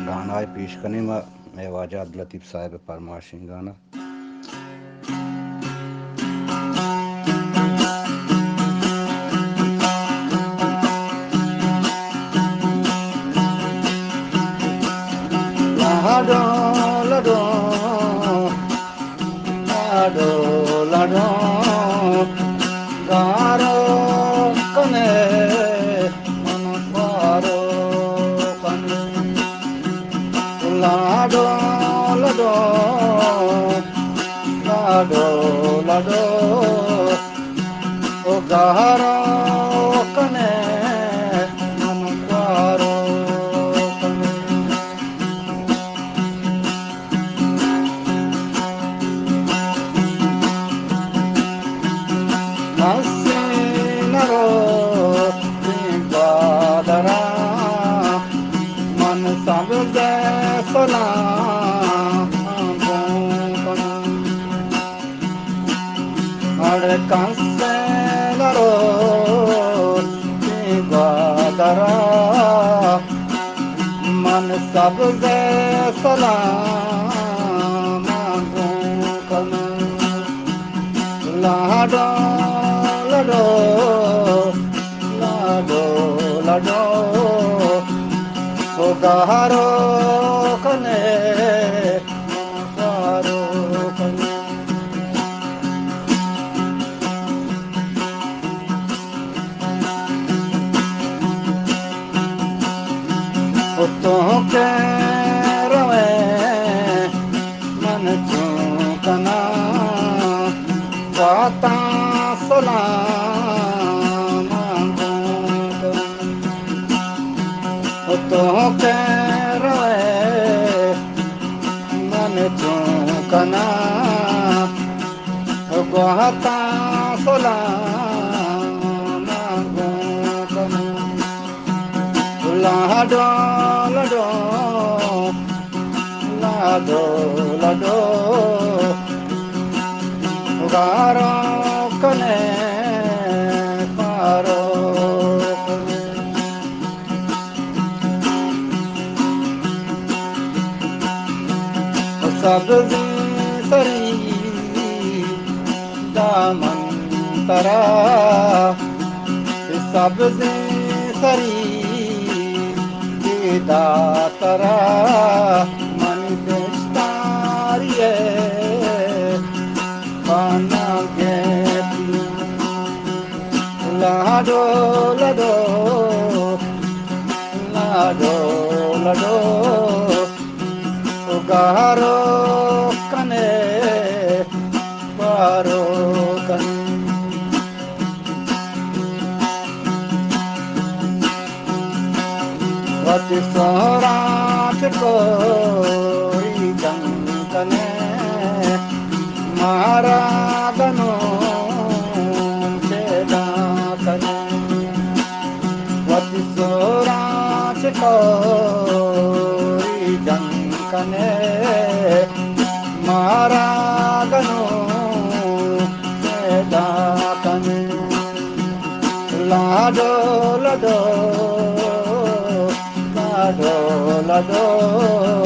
गाना है पेश करने में आवाज़ अब्दुल लतीफ़ साहब फरमाइशी गाना लाडो लाडो लाडो लाडो गारो कने मन पारो कने लाडो लाडो लाडो लाडो ओ गारो कने मन पारो कने हसीनरो बादरा मन सब सला अरे कंसनरो बादरा मन सब सला लाडो लाडो लाडो लाडो ओ गारो कने गारो कने ओ तो के रवे मन चूकना वाता सलाम तो कह रहे मन चूकना वाता सलाम लाडो लाडो लाडो लाडो गारो कने पारो कने सब्जी सरी दामन तरा सब्जी सरी दातरा मन बेस्तारिये पाना गेती लाडो लाडो लाडो लाडो गारो कने पारो कने वति सोराट कोई जंकने मारा गनो चेदा कने वति सोराट कोई जंकने मारा गनो चेदा कने लाडो लाडो लाडो लाडो